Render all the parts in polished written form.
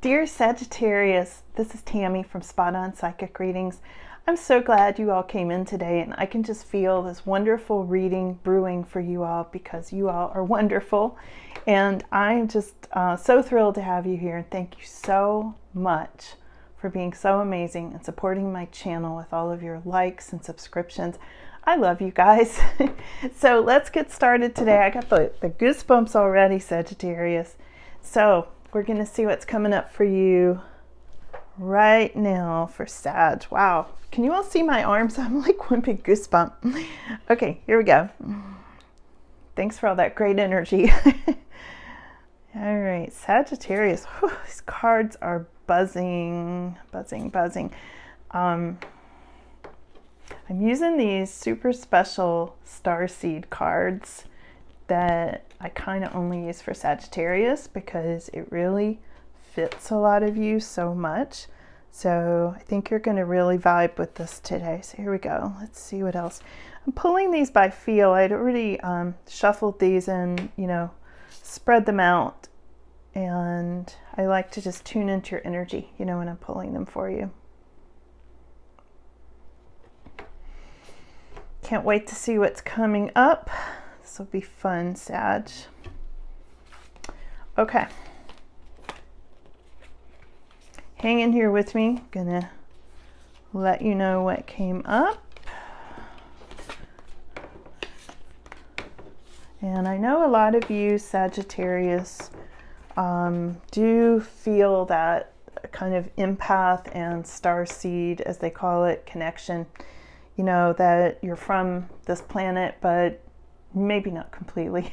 Dear Sagittarius, this is Tammy from Spot On Psychic Readings. I'm so glad you all came in today, and I can just feel this wonderful reading brewing for you all because you all are wonderful. And I'm just so thrilled to have you here, and thank you so much for being so amazing and supporting my channel with all of your likes and subscriptions. I love you guys. So let's get started today. I got the goosebumps already, Sagittarius. So we're going to see what's coming up for you right now for Sag. Wow. Can you all see my arms? I'm like one big goosebump. Okay, here we go. Thanks for all that great energy. All right, Sagittarius. Whew, these cards are buzzing. I'm using these super special starseed cards that I kind of only use for Sagittarius because it really fits a lot of you so much. So I think you're going to really vibe with this today. So here we go. Let's see what else. I'm pulling these by feel. I'd already shuffled these and, spread them out. And I like to just tune into your energy, when I'm pulling them for you. Can't wait to see what's coming up. This will be fun, Sag. Okay. Hang in here with me. I'm gonna let you know what came up. And I know a lot of you, Sagittarius, do feel that kind of empath and starseed, as they call it, connection. That you're from this planet, but maybe not completely.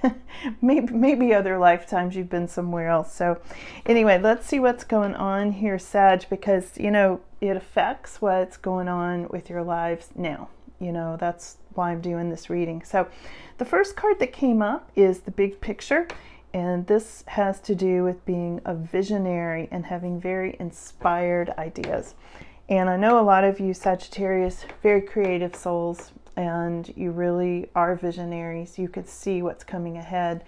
maybe other lifetimes you've been somewhere else. So anyway, let's see what's going on here, Sag, because, it affects what's going on with your lives now. That's why I'm doing this reading. So the first card that came up is the big picture. And this has to do with being a visionary and having very inspired ideas. And I know a lot of you Sagittarius, very creative souls, and you really are visionaries. You could see what's coming ahead.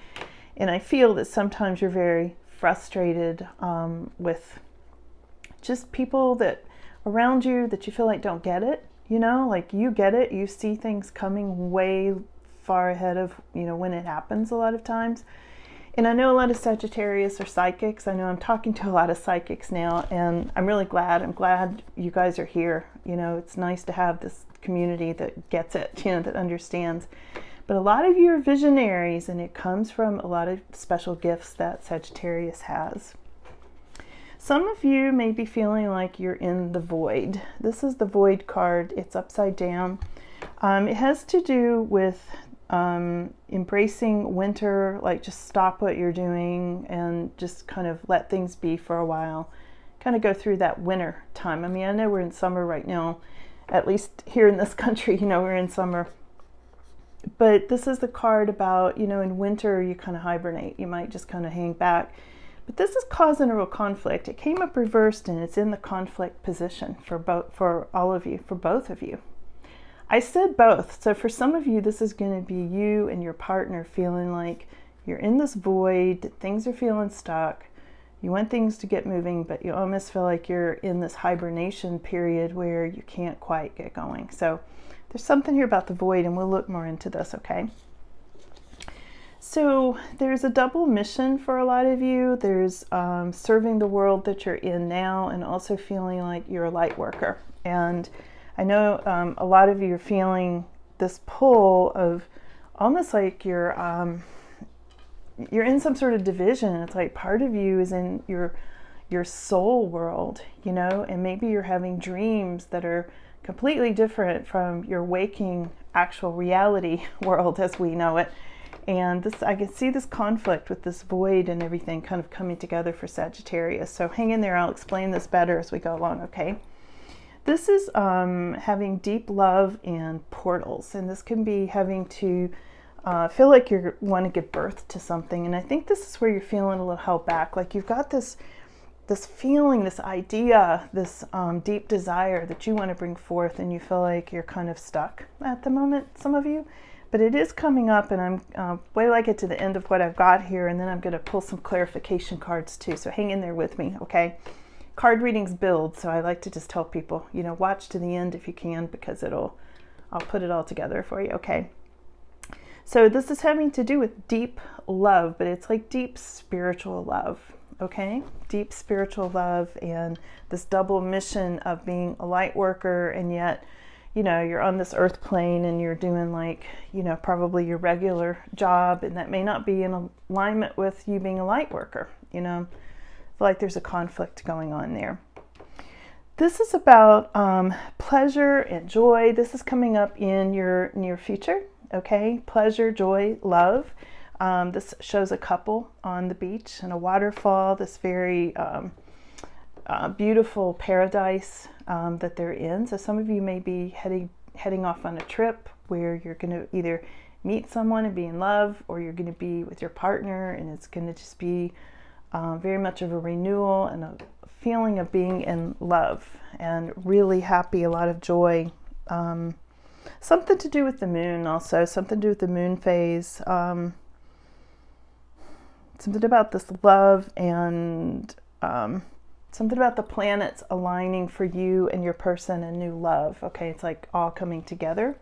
And I feel that sometimes you're very frustrated with just people that around you that you feel like don't get it. Like you get it. You see things coming way far ahead of, when it happens a lot of times. And I know a lot of Sagittarius are psychics. I know I'm talking to a lot of psychics now, and I'm really glad. I'm glad you guys are here. It's nice to have this community that gets it, that understands. But a lot of you are visionaries, and it comes from a lot of special gifts that Sagittarius has. Some of you may be feeling like you're in the void. This is the void card. It's upside down. It has to do with embracing winter, like just stop what you're doing and just kind of let things be for a while. Kind of go through that winter time. I mean, I know we're in summer right now, at least here in this country, we're in summer. But this is the card about, in winter you kind of hibernate. You might just kind of hang back. But this is causing a real conflict. It came up reversed and it's in the conflict position for all of you, for both of you. I said both. So for some of you, this is going to be you and your partner feeling like you're in this void, things are feeling stuck. You want things to get moving, but you almost feel like you're in this hibernation period where you can't quite get going. So there's something here about the void, and we'll look more into this, okay? So there's a double mission for a lot of you. There's serving the world that you're in now and also feeling like you're a light worker. And I know a lot of you are feeling this pull of almost like you're in some sort of division. It's like part of you is in your soul world, and maybe you're having dreams that are completely different from your waking actual reality world as we know it. And I can see this conflict with this void and everything kind of coming together for Sagittarius. So hang in there. I'll explain this better as we go along, okay? This is having deep love and portals, and this can be having to feel like you want to give birth to something. And I think this is where you're feeling a little held back, like you've got this feeling, this idea, this deep desire that you want to bring forth, and you feel like you're kind of stuck at the moment, some of you. but it is coming up, and I'm wait till I get to the end of what I've got here, and then I'm going to pull some clarification cards too. So hang in there with me, okay? Card readings build, so I like to just tell people, you know, watch to the end if you can, because I'll put it all together for you, okay? So this is having to do with deep love, but it's like deep spiritual love, okay? Deep spiritual love, and this double mission of being a light worker, and yet, you know, you're on this earth plane and you're doing, like, you know, probably your regular job, and that may not be in alignment with you being a light worker, you know? I feel like there's a conflict going on there. This is about pleasure and joy. This is coming up in your near future, okay? Pleasure, joy, love. This shows a couple on the beach and a waterfall, this very beautiful paradise that they're in. So some of you may be heading off on a trip where you're going to either meet someone and be in love, or you're going to be with your partner, and it's going to just be very much of a renewal and a feeling of being in love and really happy, a lot of joy. Something to do with the moon also, something to do with the moon phase. Something about this love, and something about the planets aligning for you and your person and new love. Okay, it's like all coming together.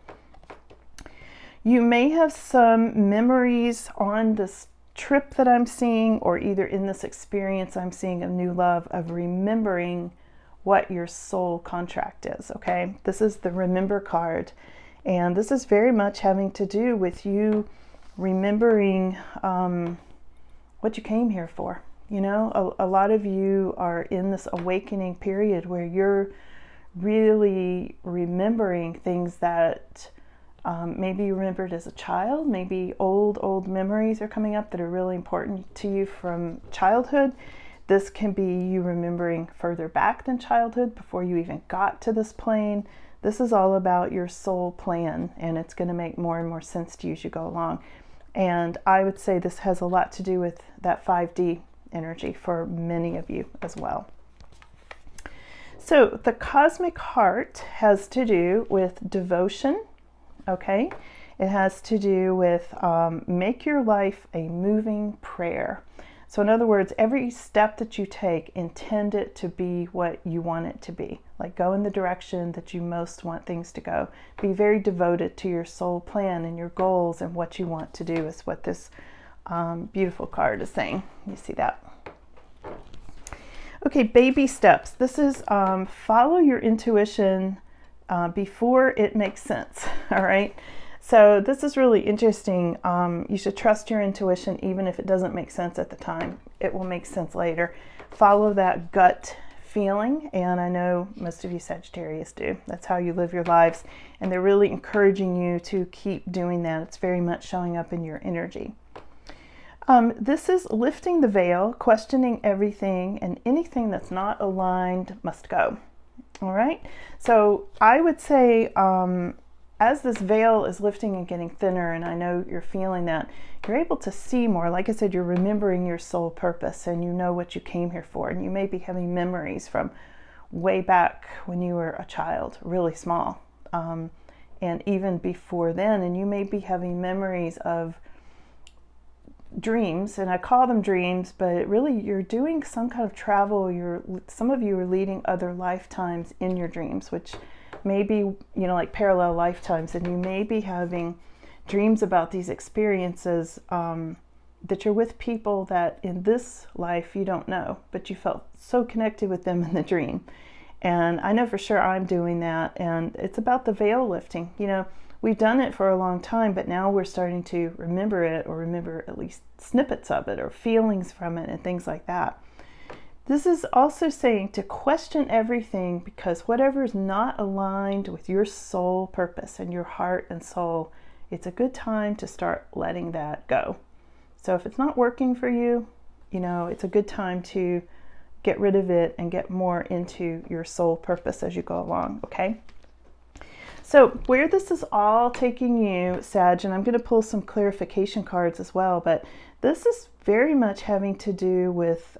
You may have some memories on this trip that I'm seeing, or either in this experience I'm seeing of new love, of remembering what your soul contract is, okay? This is the Remember card, and this is very much having to do with you remembering what you came here for. You know, a lot of you are in this awakening period where you're really remembering things that maybe you remembered as a child. Maybe old memories are coming up that are really important to you from childhood. This can be you remembering further back than childhood, before you even got to this plane. This is all about your soul plan, and it's going to make more and more sense to you as you go along. And I would say this has a lot to do with that 5D energy for many of you as well. So the cosmic heart has to do with devotion, okay? It has to do with make your life a moving prayer. So in other words, every step that you take, intend it to be what you want it to be. Like, go in the direction that you most want things to go. Be very devoted to your soul plan and your goals and what you want to do, is what this beautiful card is saying. You see that? Okay, baby steps. This is follow your intuition before it makes sense, all right? So this is really interesting. You should trust your intuition even if it doesn't make sense at the time. It will make sense later. Follow that gut feeling, and I know most of you Sagittarius do. That's how you live your lives, and they're really encouraging you to keep doing that. It's very much showing up in your energy. This is lifting the veil, questioning everything, and anything that's not aligned must go. All right? So I would say as this veil is lifting and getting thinner, and I know you're feeling that, you're able to see more. Like I said, you're remembering your soul purpose, and you know what you came here for, and you may be having memories from way back when you were a child, really small, and even before then, and you may be having memories of dreams, and I call them dreams, but really you're doing some kind of travel. Some of you are leading other lifetimes in your dreams, which may be, you know, like parallel lifetimes, and you may be having dreams about these experiences that you're with people that in this life you don't know, but you felt so connected with them in the dream. And I know for sure I'm doing that, and it's about the veil lifting. You know, we've done it for a long time, but now we're starting to remember it, or remember at least snippets of it, or feelings from it, and things like that. This is also saying to question everything, because whatever is not aligned with your soul purpose and your heart and soul, it's a good time to start letting that go. So if it's not working for you, you know, it's a good time to get rid of it and get more into your soul purpose as you go along, okay? So where this is all taking you, Sag, and I'm going to pull some clarification cards as well, but this is very much having to do with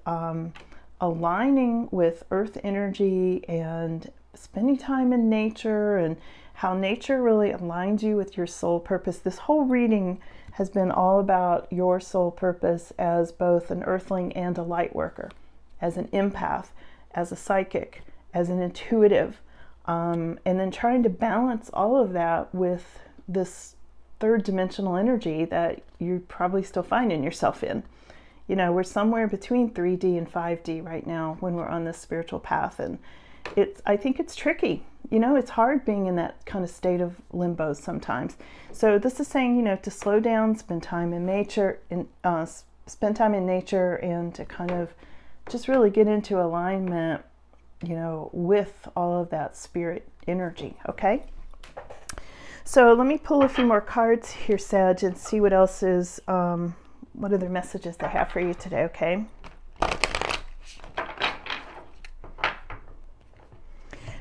aligning with earth energy and spending time in nature and how nature really aligns you with your soul purpose. This whole reading has been all about your soul purpose as both an earthling and a light worker, as an empath, as a psychic, as an intuitive, and then trying to balance all of that with this third dimensional energy that you probably still finding yourself in. You know, we're somewhere between 3D and 5D right now when we're on this spiritual path, and I think it's tricky. You know, it's hard being in that kind of state of limbo sometimes. So this is saying, you know, to slow down, spend time in nature, and to kind of just really get into alignment, you know, with all of that spirit energy. Okay. So let me pull a few more cards here, Sag, and see what else is, what other messages they have for you today. Okay.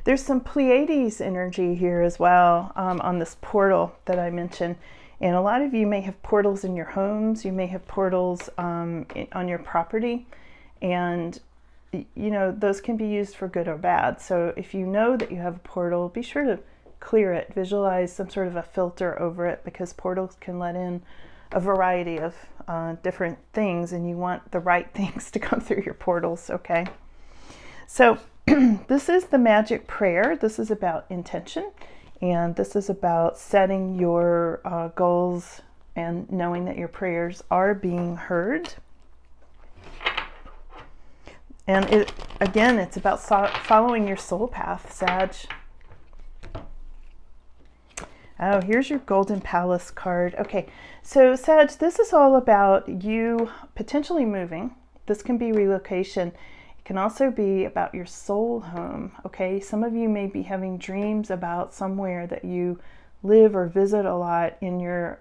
There's some Pleiades energy here as well, on this portal that I mentioned. And a lot of you may have portals in your homes. You may have portals on your property. And, you know, those can be used for good or bad. So if you know that you have a portal, be sure to clear it. Visualize some sort of a filter over it, because portals can let in a variety of different things. And you want the right things to come through your portals, okay? So this is the magic prayer. This is about intention, and this is about setting your goals and knowing that your prayers are being heard. And it's about following your soul path, Sag. Oh, here's your Golden Palace card. Okay, so Sag, this is all about you potentially moving. This can be relocation. Can also be about your soul home. Okay, some of you may be having dreams about somewhere that you live or visit a lot in your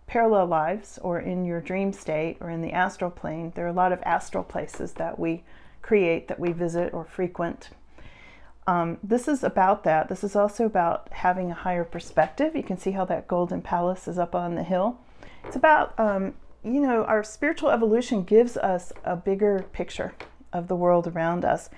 parallel lives, or in your dream state, or in the astral plane. There are a lot of astral places that we create, that we visit or frequent. This is about that. This is also about having a higher perspective. You can see how that Golden Palace is up on the hill. It's about, you know, our spiritual evolution gives us a bigger picture of the world around us.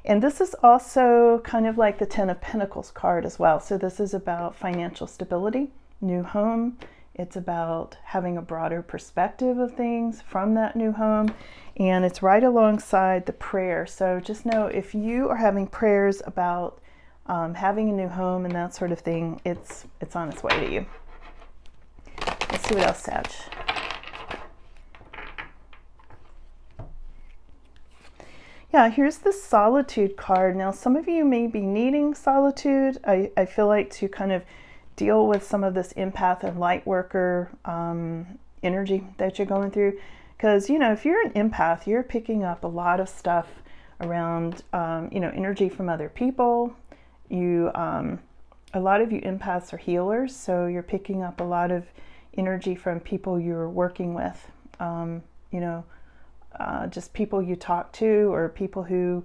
And this is also kind of like the Ten of Pentacles card as well. So this is about financial stability, new home. It's about having a broader perspective of things from that new home. And it's right alongside the prayer. So just know, if you are having prayers about having a new home and that sort of thing, it's on its way to you. Let's see what else, Sag. Yeah, here's the Solitude card. Now, some of you may be needing solitude. I feel like to kind of deal with some of this empath and light worker energy that you're going through. Because, you know, if you're an empath, you're picking up a lot of stuff around, you know, energy from other people. A lot of you empaths are healers, so you're picking up a lot of energy from people you're working with, you know, just people you talk to, or people who,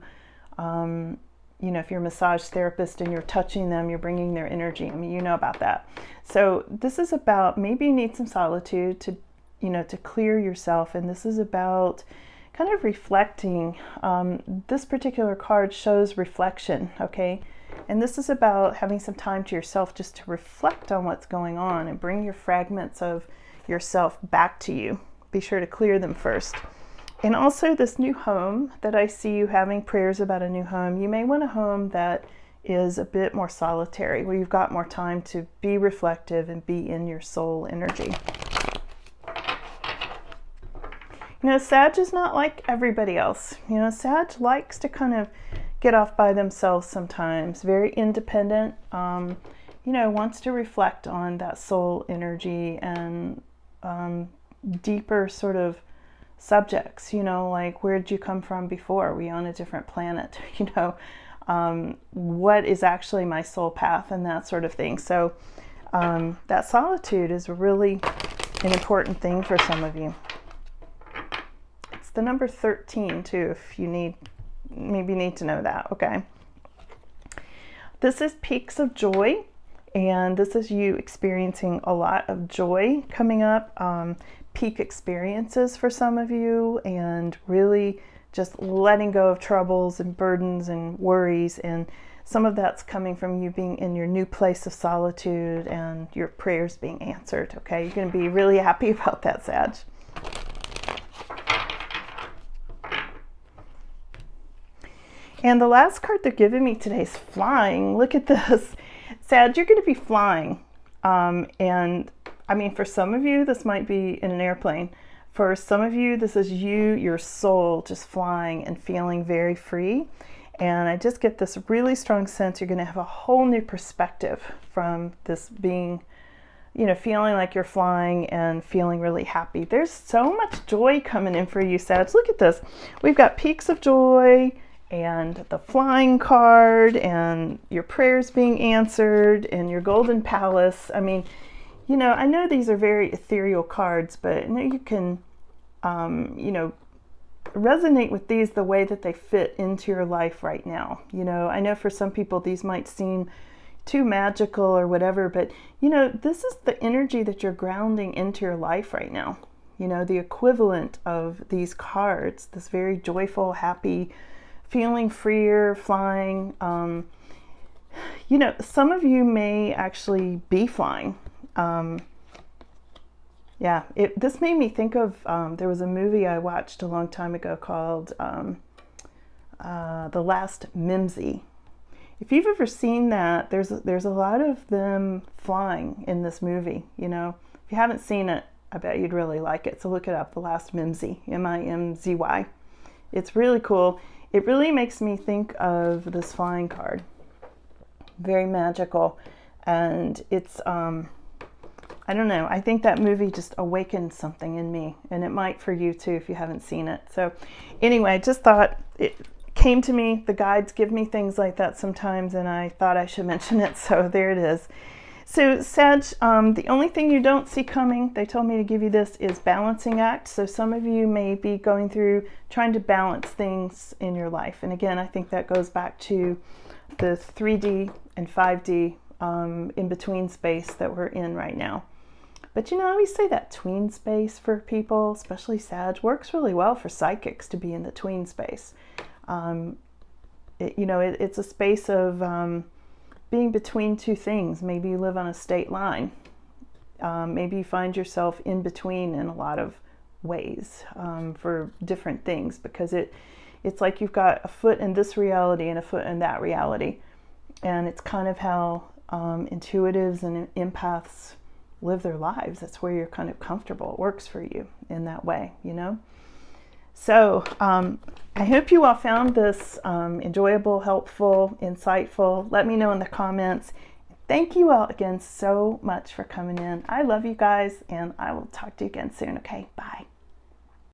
you know, if you're a massage therapist and you're touching them, you're bringing their energy. I mean, you know about that. So this is about, maybe you need some solitude to, you know, to clear yourself. And this is about kind of reflecting. This particular card shows reflection, okay? And this is about having some time to yourself just to reflect on what's going on and bring your fragments of yourself back to you. Be sure to clear them first. And also this new home that I see you having prayers about, a new home. You may want a home that is a bit more solitary, where you've got more time to be reflective and be in your soul energy. You know, Sag is not like everybody else. You know, Sag likes to kind of get off by themselves sometimes, very independent, you know, wants to reflect on that soul energy and deeper sort of subjects, you know, like, where did you come from before? Were you on a different planet? You know, what is actually my soul path, and that sort of thing. So that solitude is really an important thing for some of you. It's the number 13 too, if you maybe need to know that. Okay. This is Peaks of Joy, and this is you experiencing a lot of joy coming up. Peak experiences for some of you, and really just letting go of troubles and burdens and worries. And some of that's coming from you being in your new place of solitude and your prayers being answered, okay? You're going to be really happy about that, Sag. And the last card they're giving me today is flying. Look at this. Sag, you're going to be flying. And I mean, for some of you, this might be in an airplane. For some of you, this is you, your soul, just flying and feeling very free. And I just get this really strong sense you're going to have a whole new perspective from this being, you know, feeling like you're flying and feeling really happy. There's so much joy coming in for you, Sag. Look at this. We've got peaks of joy and the flying card and your prayers being answered and your golden palace. I mean, you know, I know these are very ethereal cards, but I know you can, you know, resonate with these the way that they fit into your life right now. You know, I know for some people these might seem too magical or whatever, but you know, this is the energy that you're grounding into your life right now. You know, the equivalent of these cards, this very joyful, happy, feeling freer, flying. You know, some of you may actually be flying. Yeah, this made me think of, there was a movie I watched a long time ago called The Last Mimsy. If you've ever seen that, there's a lot of them flying in this movie, you know. If you haven't seen it, I bet you'd really like it. So look it up, The Last Mimsy, M-I-M-Z-Y. It's really cool. It really makes me think of this flying card. Very magical. And it's, I don't know, I think that movie just awakened something in me, and it might for you too if you haven't seen it. So anyway, I just thought it came to me. The guides give me things like that sometimes, and I thought I should mention it, so there it is. So Sag, the only thing you don't see coming, they told me to give you this, is balancing act. So some of you may be going through trying to balance things in your life. And again, I think that goes back to the 3D and 5D in between space that we're in right now. But you know, I always say that tween space for people, especially Sag, works really well for psychics to be in the tween space. You know, it's a space of being between two things. Maybe you live on a state line. Maybe you find yourself in between in a lot of ways for different things, because it's like you've got a foot in this reality and a foot in that reality. And it's kind of how intuitives and empaths live their lives. That's where you're kind of comfortable. It works for you in that way, you know? So I hope you all found this enjoyable, helpful, insightful. Let me know in the comments. Thank you all again so much for coming in. I love you guys, and I will talk to you again soon. Okay, bye.